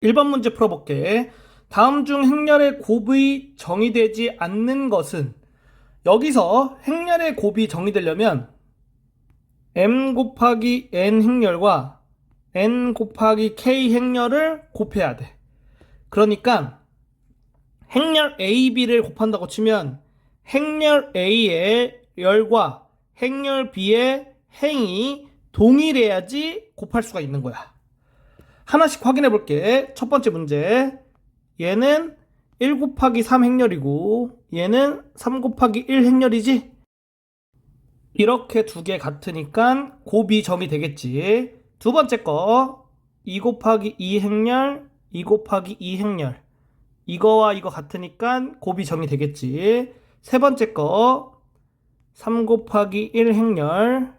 1번 문제 풀어볼게. 다음 중 행렬의 곱이 정의되지 않는 것은? 여기서 행렬의 곱이 정의되려면 m 곱하기 n 행렬과 n 곱하기 k 행렬을 곱해야 돼. 그러니까 행렬 AB를 곱한다고 치면 행렬 A의 열과 행렬 B의 행이 동일해야지 곱할 수가 있는 거야. 하나씩 확인해 볼게. 첫 번째 문제. 얘는 1 곱하기 3 행렬이고 얘는 3 곱하기 1 행렬이지? 이렇게 두 개 같으니까 곱이 정의되겠지. 두 번째 거 2 곱하기 2 행렬, 2 곱하기 2 행렬. 이거와 이거 같으니까 곱이 정의되겠지. 세 번째 거 3 곱하기 1 행렬,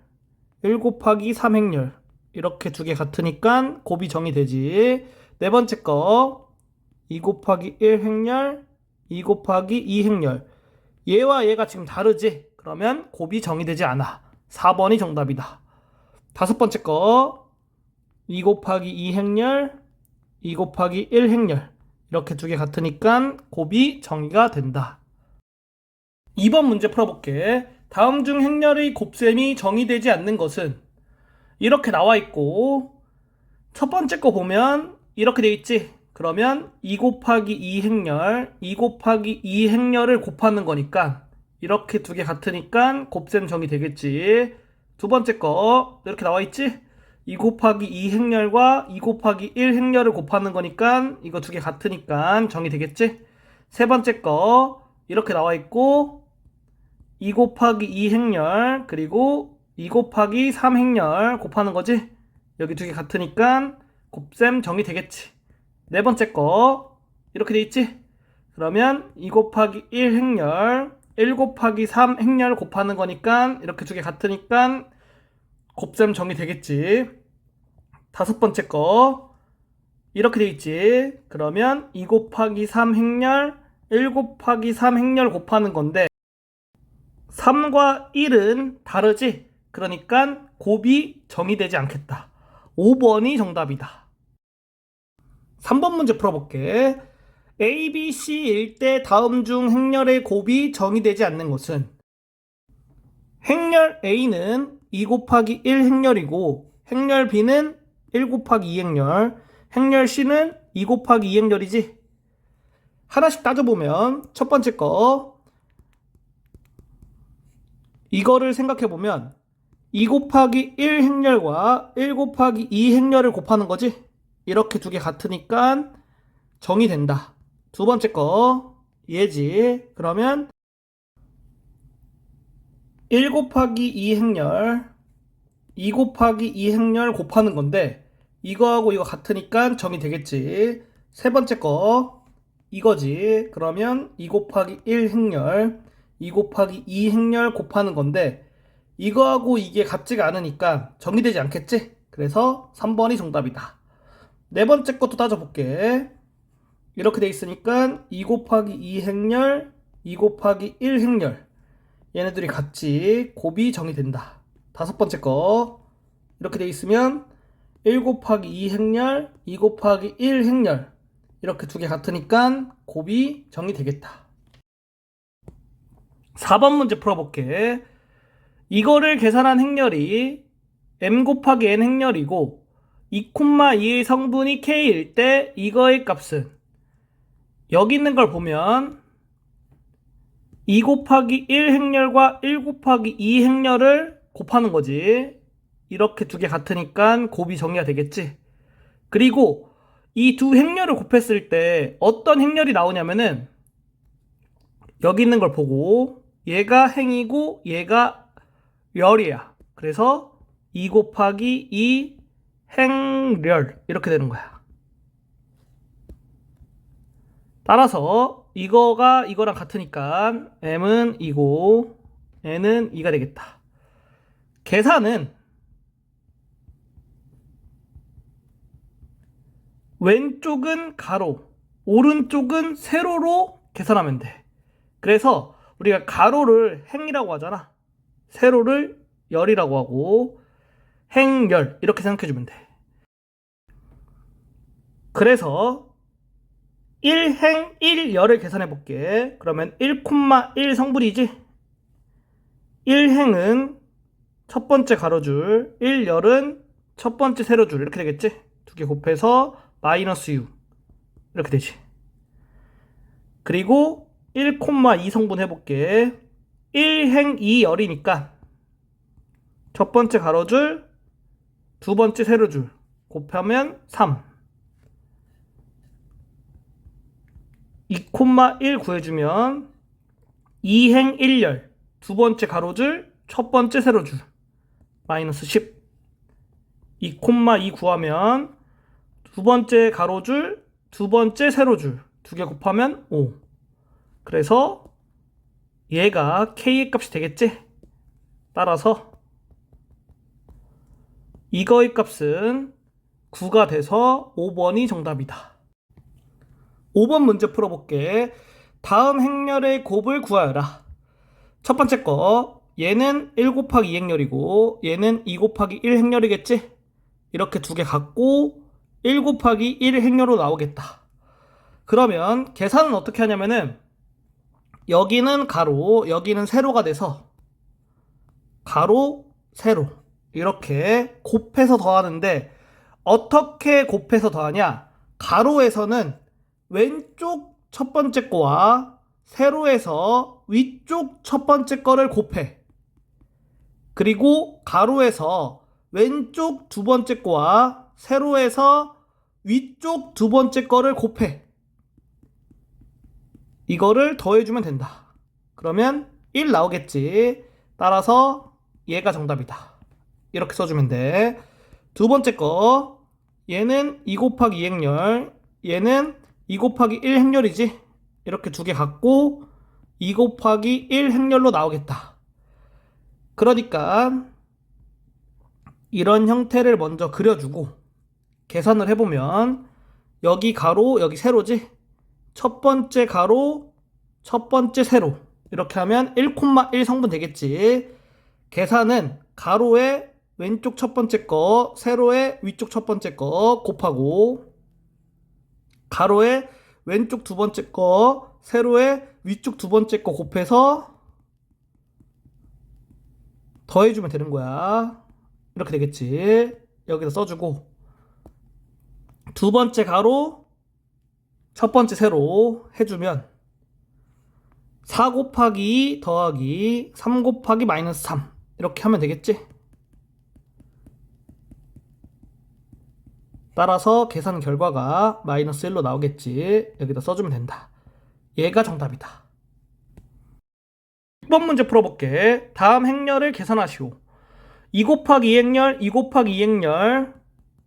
1 곱하기 3 행렬. 이렇게 두 개 같으니까 곱이 정의되지. 네 번째 거 2 곱하기 1 행렬, 2 곱하기 2 행렬. 얘와 얘가 지금 다르지? 그러면 곱이 정의되지 않아. 4번이 정답이다. 다섯 번째 거 2 곱하기 2 행렬, 2 곱하기 1 행렬. 이렇게 두 개 같으니까 곱이 정의가 된다. 2번 문제 풀어볼게. 다음 중 행렬의 곱셈이 정의되지 않는 것은? 이렇게 나와 있고 첫 번째 거 보면 이렇게 돼 있지? 그러면 2 곱하기 2 행렬, 2 곱하기 2 행렬을 곱하는 거니까 이렇게 두 개 같으니까 곱셈 정의되겠지. 두 번째 거 이렇게 나와 있지? 2 곱하기 2 행렬과 2 곱하기 1 행렬을 곱하는 거니까 이거 두 개 같으니까 정의되겠지? 세 번째 거 이렇게 나와 있고 2 곱하기 2 행렬 그리고 2 곱하기 3 행렬 곱하는 거지? 여기 두 개 같으니까 곱셈 정의되겠지. 네 번째 거 이렇게 돼 있지? 그러면 2 곱하기 1 행렬 1 곱하기 3 행렬 곱하는 거니까 이렇게 두 개 같으니까 곱셈 정의되겠지. 다섯 번째 거 이렇게 돼 있지? 그러면 2 곱하기 3 행렬 1 곱하기 3 행렬 곱하는 건데 3과 1은 다르지? 그러니까 곱이 정의되지 않겠다. 5번이 정답이다. 3번 문제 풀어볼게. A, B, C일 때 다음 중 행렬의 곱이 정의되지 않는 것은? 행렬 A는 2 곱하기 1 행렬이고 행렬 B는 1 곱하기 2 행렬, 행렬 C는 2 곱하기 2 행렬이지? 하나씩 따져보면 첫 번째 거 이거를 생각해보면 2 곱하기 1 행렬과 1 곱하기 2 행렬을 곱하는 거지? 이렇게 두 개 같으니까 정의된다. 두 번째 거 얘지. 그러면 1 곱하기 2 행렬 2 곱하기 2 행렬 곱하는 건데 이거하고 이거 같으니까 정의되겠지. 세 번째 거 이거지. 그러면 2 곱하기 1 행렬 2 곱하기 2 행렬 곱하는 건데 이거하고 이게 같지가 않으니까 정의되지 않겠지? 그래서 3번이 정답이다. 네 번째 것도 따져볼게. 이렇게 돼 있으니까 2 곱하기 2 행렬 2 곱하기 1 행렬 얘네들이 같이 곱이 정의된다. 다섯 번째 거 이렇게 돼 있으면 1 곱하기 2 행렬 2 곱하기 1 행렬 이렇게 두 개 같으니까 곱이 정의되겠다. 4번 문제 풀어볼게. 이거를 계산한 행렬이 m 곱하기 n 행렬이고 2,2의 성분이 k일 때 이거의 값은? 여기 있는 걸 보면 2 곱하기 1 행렬과 1 곱하기 2 행렬을 곱하는 거지. 이렇게 두 개 같으니까 곱이 정의가 되겠지. 그리고 이 두 행렬을 곱했을 때 어떤 행렬이 나오냐면은 여기 있는 걸 보고 얘가 행이고 얘가 열이야. 그래서 2 곱하기 2 행렬 이렇게 되는 거야. 따라서 이거가 이거랑 같으니까 m은 2고 n은 2가 되겠다. 계산은 왼쪽은 가로, 오른쪽은 세로로 계산하면 돼. 그래서 우리가 가로를 행이라고 하잖아. 세로를 열이라고 하고 행열 이렇게 생각해주면 돼. 그래서 1행 1열을 계산해 볼게. 그러면 1,1 성분이지? 1행은 첫 번째 가로줄, 1열은 첫 번째 세로줄 이렇게 되겠지? 두 개 곱해서 마이너스 U 이렇게 되지. 그리고 1,2 성분 해볼게. 1행 2열이니까 첫 번째 가로줄, 두 번째 세로줄 곱하면 3. 2,1 구해주면 2행 1열 두 번째 가로줄, 첫 번째 세로줄 마이너스 10. 2,2 구하면 두 번째 가로줄, 두 번째 세로줄 두 개 곱하면 5. 그래서 얘가 K의 값이 되겠지? 따라서 이거의 값은 9가 돼서 5번이 정답이다. 5번 문제 풀어볼게. 다음 행렬의 곱을 구하여라. 첫 번째 거, 얘는 1 곱하기 2 행렬이고 얘는 2 곱하기 1 행렬이겠지? 이렇게 두 개 갖고 1 곱하기 1 행렬로 나오겠다. 그러면 계산은 어떻게 하냐면은 여기는 가로, 여기는 세로가 돼서 가로, 세로 이렇게 곱해서 더하는데 어떻게 곱해서 더하냐? 가로에서는 왼쪽 첫 번째 거와 세로에서 위쪽 첫 번째 거를 곱해. 그리고 가로에서 왼쪽 두 번째 거와 세로에서 위쪽 두 번째 거를 곱해. 이거를 더해주면 된다. 그러면 1 나오겠지. 따라서 얘가 정답이다. 이렇게 써주면 돼. 두 번째 거, 얘는 2 곱하기 2 행렬, 얘는 2 곱하기 1 행렬이지. 이렇게 두 개 갖고 2 곱하기 1 행렬로 나오겠다. 그러니까 이런 형태를 먼저 그려주고 계산을 해보면 여기 가로, 여기 세로지. 첫 번째 가로, 첫 번째 세로 이렇게 하면 1,1 성분 되겠지. 계산은 가로의 왼쪽 첫 번째 거, 세로의 위쪽 첫 번째 거 곱하고 가로의 왼쪽 두 번째 거, 세로의 위쪽 두 번째 거 곱해서 더해주면 되는 거야. 이렇게 되겠지. 여기다 써주고 두 번째 가로, 첫 번째 세로 해주면 4 곱하기 2 더하기 3 곱하기 마이너스 3 이렇게 하면 되겠지. 따라서 계산 결과가 마이너스 1로 나오겠지. 여기다 써주면 된다. 얘가 정답이다. 6번 문제 풀어볼게. 다음 행렬을 계산하시오. 2 곱하기 2 행렬, 2 곱하기 2 행렬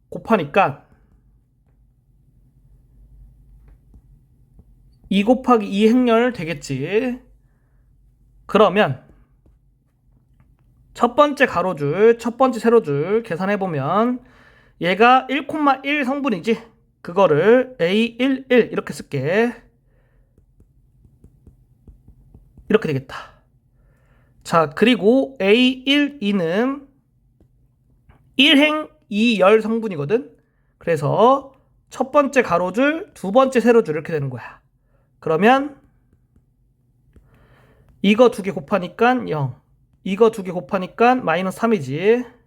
곱하니까 2 곱하기 2 행렬 되겠지. 그러면 첫 번째 가로줄, 첫 번째 세로줄 계산해보면 얘가 1,1 성분이지. 그거를 A11 이렇게 쓸게. 이렇게 되겠다. 자, 그리고 A12는 1행 2열 성분이거든. 그래서 첫 번째 가로줄, 두 번째 세로줄 이렇게 되는 거야. 그러면 이거 두 개 곱하니까 0, 이거 두 개 곱하니까 마이너스 3이지.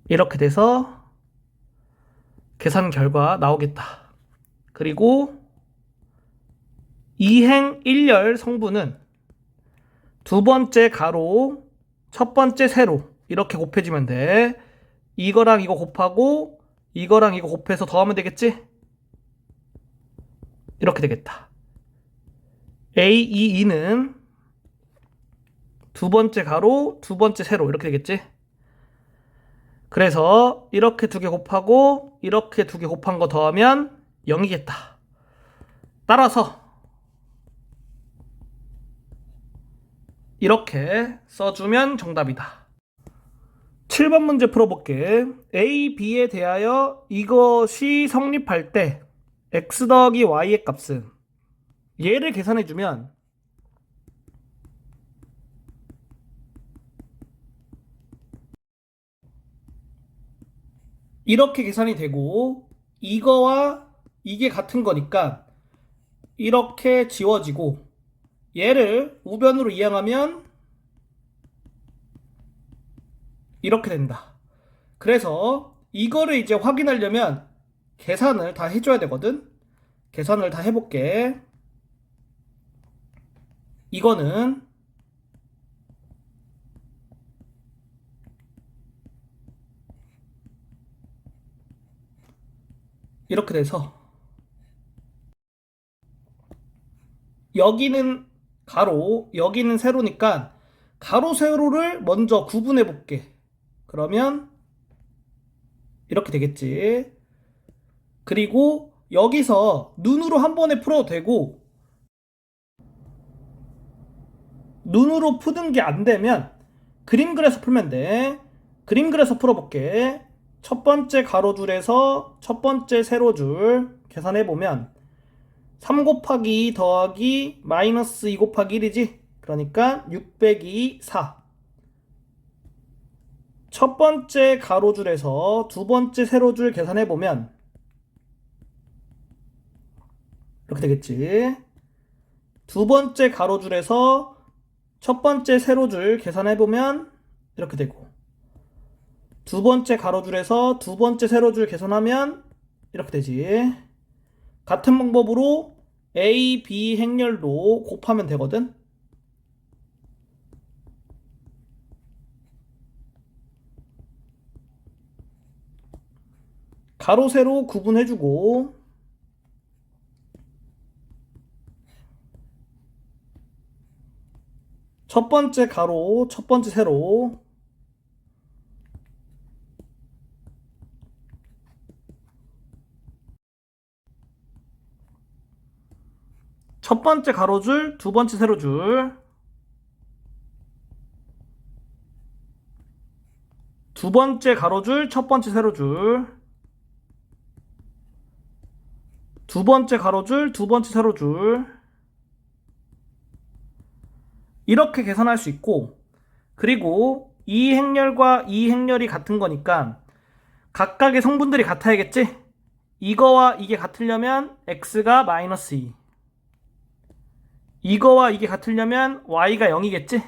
이렇게 돼서 계산 결과 나오겠다. 그리고 2행 1열 성분은 두 번째 가로, 첫 번째 세로 이렇게 곱해주면 돼. 이거랑 이거 곱하고 이거랑 이거 곱해서 더하면 되겠지? 이렇게 되겠다. A22는 두 번째 가로, 두 번째 세로 이렇게 되겠지? 그래서 이렇게 두 개 곱하고 이렇게 두 개 곱한 거 더하면 0이겠다. 따라서 이렇게 써주면 정답이다. 7번 문제 풀어볼게. A, B에 대하여 이것이 성립할 때 x 더하기 y의 값은 얘를 계산해주면 이렇게 계산이 되고 이거와 이게 같은 거니까 이렇게 지워지고 얘를 우변으로 이항하면 이렇게 된다. 그래서 이거를 이제 확인하려면 계산을 다 해줘야 되거든. 계산을 다 해볼게. 이거는 이렇게 돼서 여기는 가로, 여기는 세로니까 가로, 세로를 먼저 구분해 볼게. 그러면 이렇게 되겠지. 그리고 여기서 눈으로 한 번에 풀어도 되고 눈으로 푸는 게 안 되면 그림 그려서 풀면 돼. 그림 그려서 풀어볼게. 첫 번째 가로줄에서 첫 번째 세로줄 계산해보면 3 곱하기 2 더하기 마이너스 2 곱하기 1이지? 그러니까 6 빼기 4. 첫 번째 가로줄에서 두 번째 세로줄 계산해보면 이렇게 되겠지. 두 번째 가로줄에서 첫 번째 세로줄 계산해보면 이렇게 되고 두 번째 가로줄에서 두 번째 세로줄 계산하면 이렇게 되지. 같은 방법으로 A, B 행렬도 곱하면 되거든. 가로, 세로 구분해주고 첫 번째 가로, 첫 번째 세로 첫 번째 가로줄, 두 번째 세로줄 두 번째 가로줄, 첫 번째 세로줄 두 번째 가로줄, 두 번째 세로줄 이렇게 계산할 수 있고 그리고 이 행렬과 이 행렬이 같은 거니까 각각의 성분들이 같아야겠지? 이거와 이게 같으려면 x가 마이너스 2 이거와 이게 같으려면 y가 0이겠지?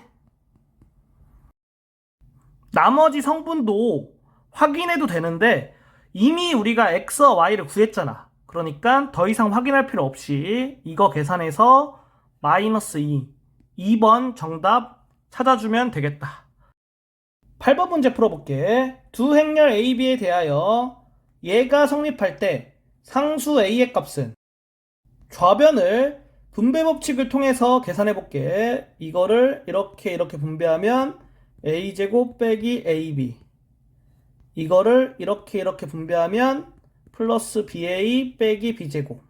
나머지 성분도 확인해도 되는데 이미 우리가 x와 y를 구했잖아. 그러니까 더 이상 확인할 필요 없이 이거 계산해서 마이너스 2번 정답 찾아주면 되겠다. 8번 문제 풀어볼게. 두 행렬 AB에 대하여 얘가 성립할 때 상수 A의 값은 좌변을 분배 법칙을 통해서 계산해 볼게. 이거를 이렇게 분배하면 A제곱 빼기 AB 이거를 이렇게 분배하면 플러스 BA 빼기 B제곱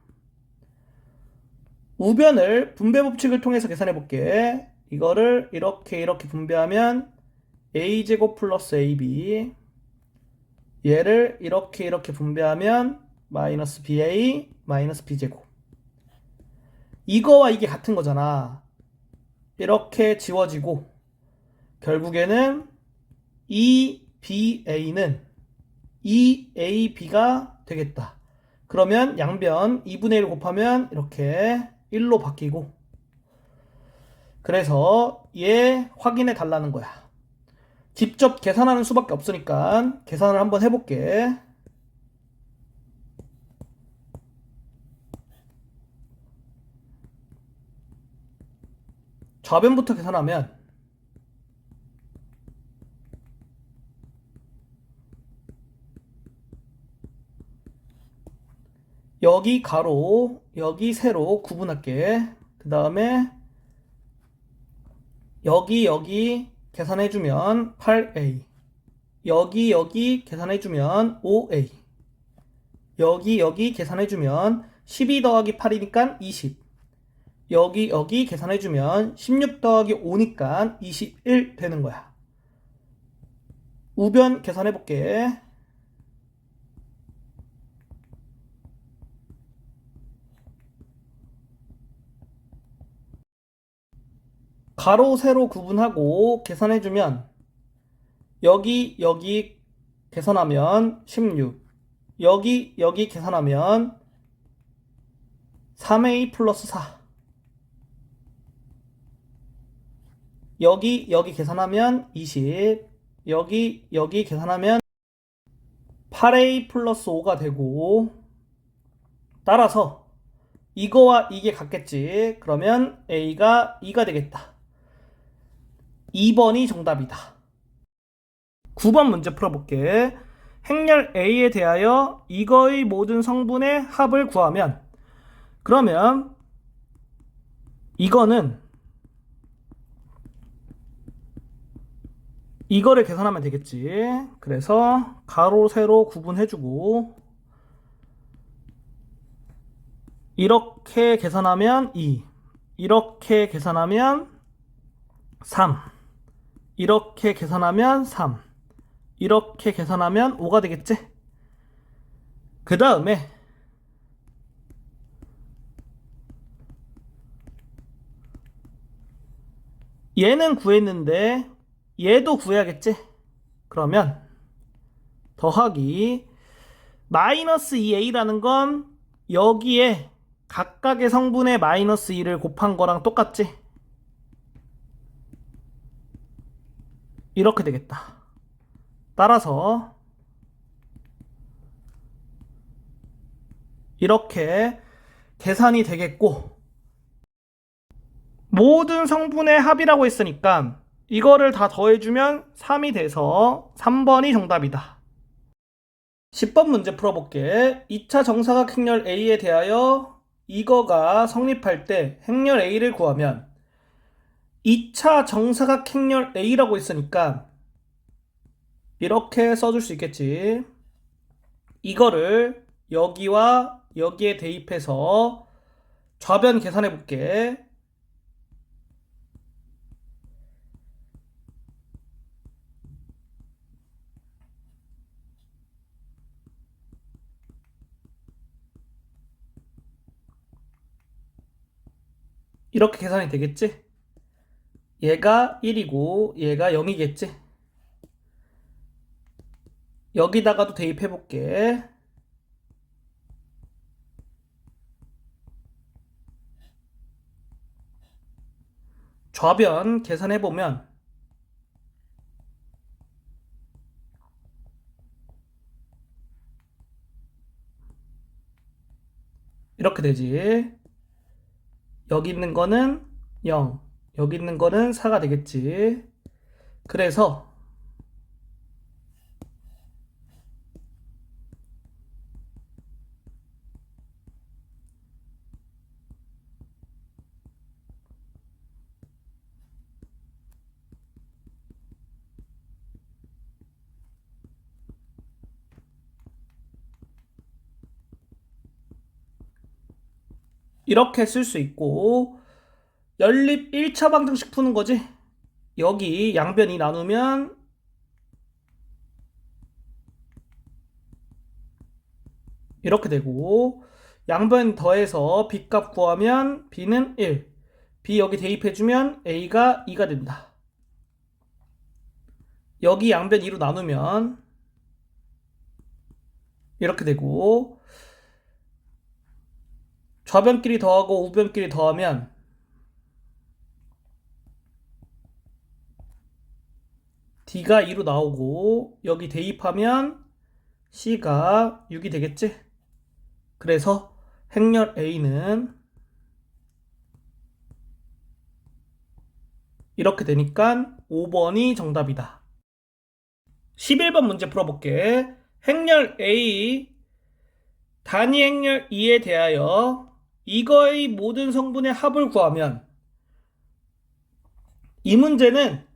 우변을 분배 법칙을 통해서 계산해 볼게. 이거를 이렇게 분배하면 A제곱 플러스 AB 얘를 이렇게 분배하면 마이너스 BA 마이너스 B제곱 이거와 이게 같은 거잖아. 이렇게 지워지고 결국에는 EBA는 EAB가 되겠다. 그러면 양변 2분의 1 곱하면 이렇게 1로 바뀌고 그래서 얘 확인해 달라는 거야. 직접 계산하는 수밖에 없으니까 계산을 한번 해볼게. 좌변부터 계산하면 여기 가로, 여기 세로 구분할게. 그 다음에 여기 계산해주면 8A 여기 계산해주면 5A 여기 계산해주면 12 더하기 8이니까 20 여기 계산해주면 16 더하기 5니까 21 되는 거야. 우변 계산해볼게. 가로 세로 구분하고 계산해주면 여기 계산하면 16 여기 계산하면 3a 플러스 4. 여기 계산하면 20. 여기 계산하면 8a 플러스 5가 되고, 따라서 이거와 이게 같겠지. 그러면 a가 2가 되겠다. 2번이 정답이다. 9번 문제 풀어볼게. 행렬 A에 대하여 이거의 모든 성분의 합을 구하면, 그러면 이거는 이거를 계산하면 되겠지. 그래서 가로 세로 구분해주고, 이렇게 계산하면 2, 이렇게 계산하면 3, 이렇게 계산하면 3, 이렇게 계산하면 5가 되겠지? 그 다음에 얘는 구했는데 얘도 구해야겠지? 그러면 더하기 마이너스 2a라는 건 여기에 각각의 성분의 마이너스 2를 곱한 거랑 똑같지? 이렇게 되겠다. 따라서 이렇게 계산이 되겠고, 모든 성분의 합이라고 했으니까 이거를 다 더해주면 3이 돼서 3번이 정답이다. 10번 문제 풀어볼게. 2차 정사각 행렬 A에 대하여 이거가 성립할 때 행렬 A를 구하면, 2차 정사각 행렬 A라고 했으니까 이렇게 써줄 수 있겠지. 이거를 여기와 여기에 대입해서 좌변 계산해 볼게. 이렇게 계산이 되겠지? 얘가 1이고 얘가 0이겠지? 여기다가도 대입해 볼게. 좌변 계산해 보면 이렇게 되지. 여기 있는 거는 0, 여기 있는 거는 4가 되겠지. 그래서 이렇게 쓸 수 있고, 연립 1차 방정식 푸는 거지. 여기 양변이 나누면 이렇게 되고, 양변 더해서 b값 구하면 b는 1, b 여기 대입해주면 a가 2가 된다. 여기 양변 2로 나누면 이렇게 되고, 좌변끼리 더하고 우변끼리 더하면 d가 2로 나오고, 여기 대입하면 c가 6이 되겠지? 그래서 행렬 A는 이렇게 되니까 5번이 정답이다. 11번 문제 풀어볼게. 행렬 A 단위 행렬 2에 대하여 이거의 모든 성분의 합을 구하면, 이 문제는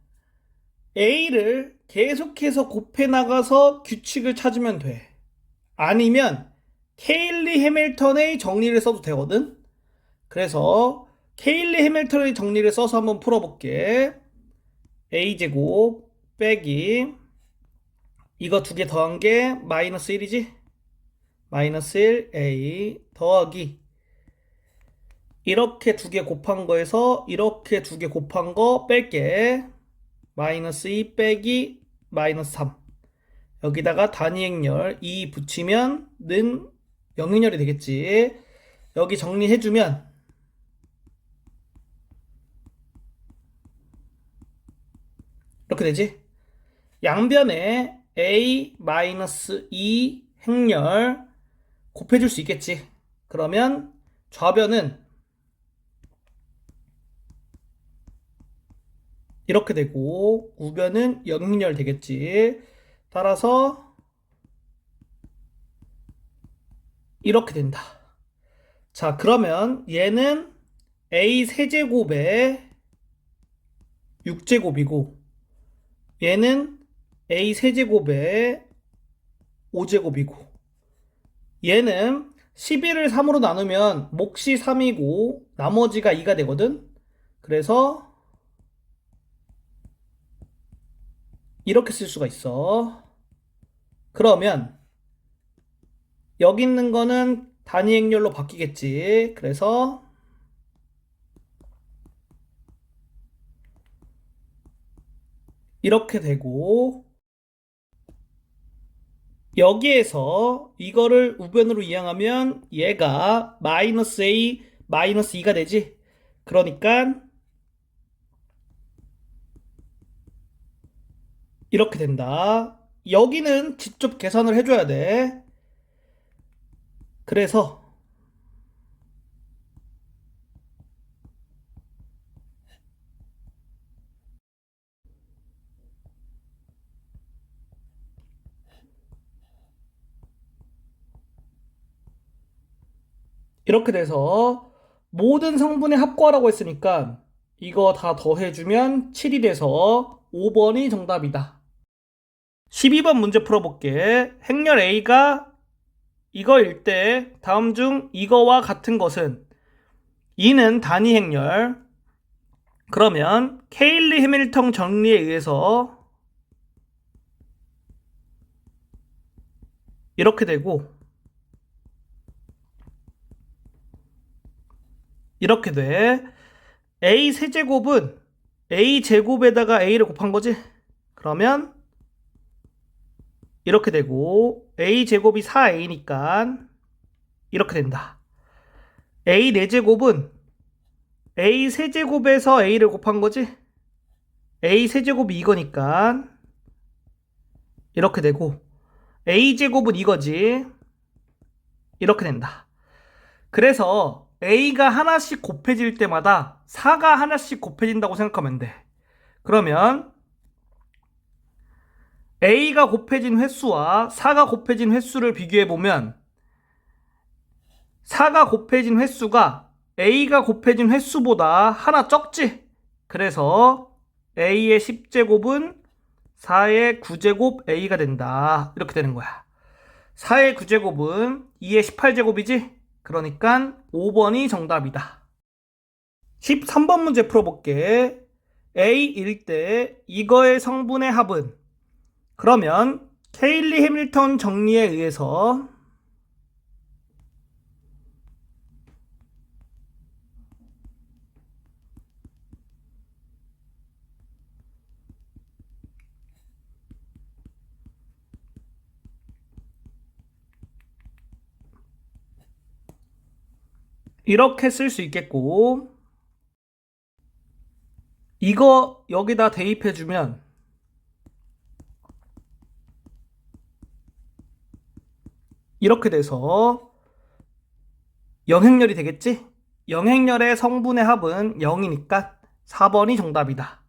A를 계속해서 곱해 나가서 규칙을 찾으면 돼. 아니면 케일리 해밀턴의 정리를 써도 되거든. 그래서 케일리 해밀턴의 정리를 써서 한번 풀어볼게. A제곱 빼기 이거 두 개 더한 게 마이너스 1이지? 마이너스 1A 더하기 이렇게 두 개 곱한 거에서 이렇게 두 개 곱한 거 뺄게. 마이너스 2 빼기 마이너스 3. 여기다가 단위 행렬 2 붙이면 는 영행렬이 되겠지. 여기 정리해주면 이렇게 되지. 양변에 a-2 행렬 곱해줄 수 있겠지. 그러면 좌변은 이렇게 되고 우변은 영행렬 되겠지. 따라서 이렇게 된다. 자, 그러면 얘는 a 세제곱에 6제곱이고 얘는 a 세제곱에 5제곱이고 얘는 11을 3으로 나누면 몫이 3이고 나머지가 2가 되거든. 그래서 이렇게 쓸 수가 있어. 그러면 여기 있는 거는 단위 행렬로 바뀌겠지. 그래서 이렇게 되고 여기에서 이거를 우변으로 이항하면 얘가 마이너스 a 마이너스 2가 되지. 그러니까 이렇게 된다. 여기는 직접 계산을 해줘야 돼. 그래서 이렇게 돼서 모든 성분의 합과라고 했으니까 이거 다 더해주면 7이 돼서 5번이 정답이다. 12번 문제 풀어볼게. 행렬 A가 이거일 때 다음 중 이거와 같은 것은 2는 단위 행렬. 그러면 케일리 해밀턴 정리에 의해서 이렇게 되고 이렇게 돼. a 세제곱은 a 제곱에다가 a를 곱한 거지. 그러면 이렇게 되고 a 제곱이 4a니까 이렇게 된다. a 4제곱은 a 세제곱에서 a를 곱한 거지. a 세제곱이 이거니까 이렇게 되고 a 제곱은 이거지. 이렇게 된다. 그래서 a가 하나씩 곱해질 때마다 4가 하나씩 곱해진다고 생각하면 돼. 그러면 a가 곱해진 횟수와 4가 곱해진 횟수를 비교해보면 4가 곱해진 횟수가 a가 곱해진 횟수보다 하나 적지. 그래서 a의 10제곱은 4의 9제곱 a가 된다. 이렇게 되는 거야. 4의 9제곱은 2의 18제곱이지? 그러니까 5번이 정답이다. 13번 문제 풀어볼게. a일 때 이거의 성분의 합은 그러면 케일리 해밀턴 정리에 의해서 이렇게 쓸 수 있겠고 이거 여기다 대입해주면 이렇게 돼서 영행렬이 되겠지? 영행렬의 성분의 합은 0이니까 4번이 정답이다.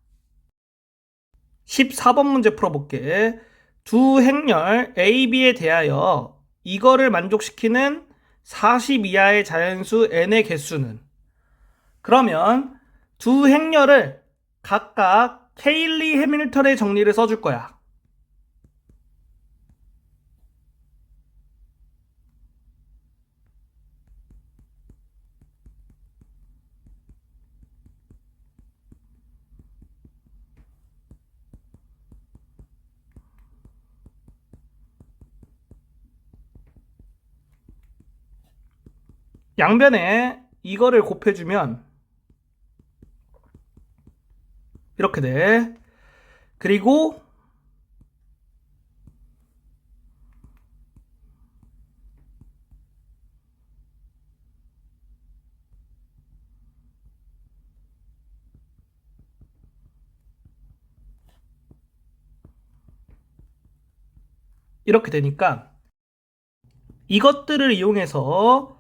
14번 문제 풀어볼게. 두 행렬 A, B에 대하여 이거를 만족시키는 40 이하의 자연수 n의 개수는 그러면 두 행렬을 각각 케일리 해밀턴의 정리를 써줄 거야. 양변에 이거를 곱해주면 이렇게 돼. 그리고 이렇게 되니까 이것들을 이용해서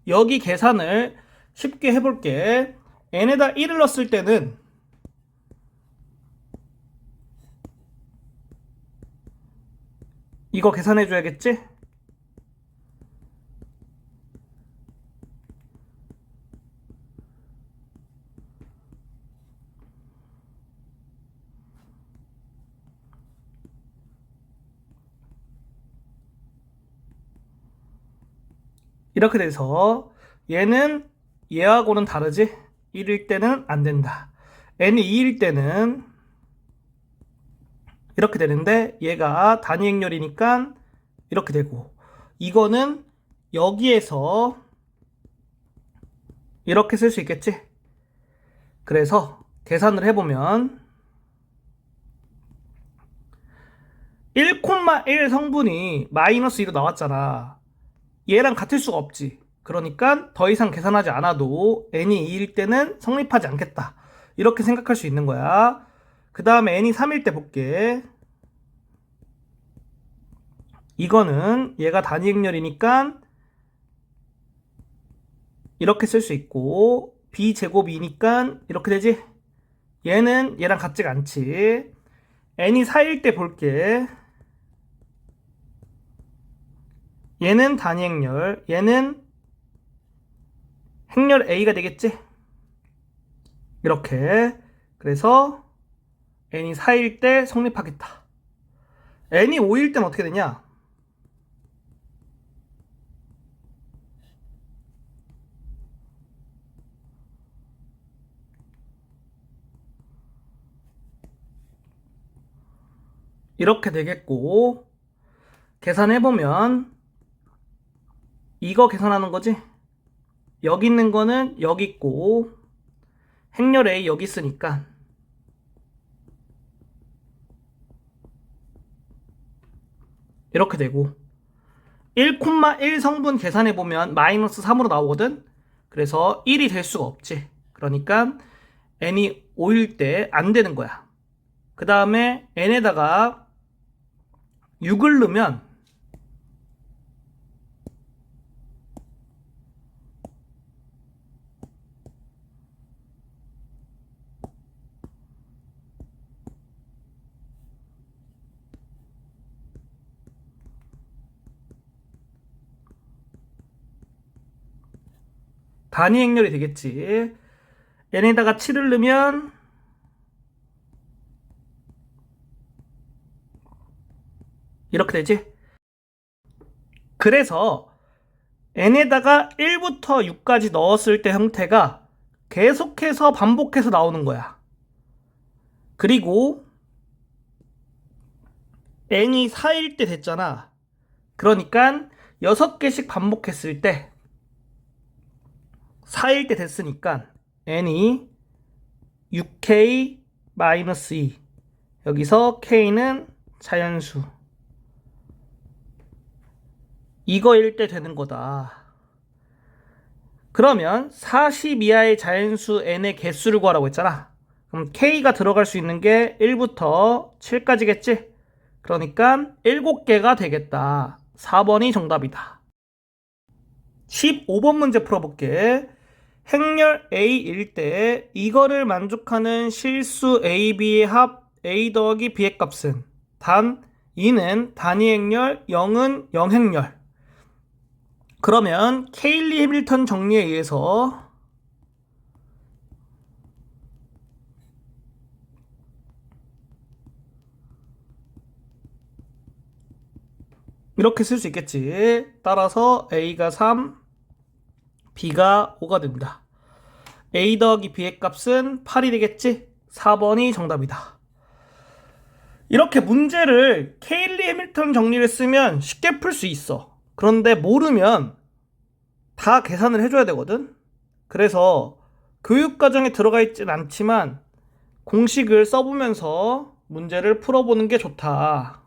여기 계산을 쉽게 해볼게. n에다 1을 넣었을 때는 이거 계산해줘야겠지? 이렇게 돼서 얘는 얘하고는 다르지? 1일 때는 안 된다. n이 2일 때는 이렇게 되는데 얘가 단위 행렬이니까 이렇게 되고 이거는 여기에서 이렇게 쓸 수 있겠지? 그래서 계산을 해보면 1,1 성분이 마이너스 2로 나왔잖아. 얘랑 같을 수가 없지. 그러니까 더 이상 계산하지 않아도 n이 2일 때는 성립하지 않겠다. 이렇게 생각할 수 있는 거야. 그 다음에 n이 3일 때 볼게. 이거는 얘가 단위 행렬이니까 이렇게 쓸 수 있고 b제곱이니까 이렇게 되지? 얘는 얘랑 같지가 않지. n이 4일 때 볼게. 얘는 단위 행렬, 얘는 행렬 A가 되겠지? 이렇게. 그래서 n이 4일 때 성립하겠다. n이 5일 때는 어떻게 되냐? 이렇게 되겠고, 계산해보면 이거 계산하는 거지? 여기 있는 거는 여기 있고 행렬 A 여기 있으니까 이렇게 되고 1,1 성분 계산해보면 마이너스 3으로 나오거든? 그래서 1이 될 수가 없지. 그러니까 n이 5일 때 안 되는 거야. 그 다음에 n에다가 6을 넣으면 단위 행렬이 되겠지. n에다가 7을 넣으면 이렇게 되지. 그래서 n에다가 1부터 6까지 넣었을 때 형태가 계속해서 반복해서 나오는 거야. 그리고 n이 4일 때 됐잖아. 그러니까 6개씩 반복했을 때 4일 때 됐으니까 n이 6k-2 여기서 k는 자연수 이거일 때 되는 거다. 그러면 40 이하의 자연수 n의 개수를 구하라고 했잖아. 그럼 k가 들어갈 수 있는 게 1부터 7까지겠지? 그러니까 7개가 되겠다. 4번이 정답이다. 15번 문제 풀어볼게. 행렬 A일 때 이거를 만족하는 실수 A, B의 합 A 더하기 B의 값은 단 2는 단위 행렬, 0은 0행렬. 그러면 케일리 해밀턴 정리에 의해서 이렇게 쓸 수 있겠지. 따라서 A가 3, B가 5가 된다. A 더하기 B의 값은 8이 되겠지? 4번이 정답이다. 이렇게 문제를 케일리 해밀턴 정리를 쓰면 쉽게 풀 수 있어. 그런데 모르면 다 계산을 해줘야 되거든. 그래서 교육과정에 들어가 있진 않지만 공식을 써보면서 문제를 풀어보는 게 좋다.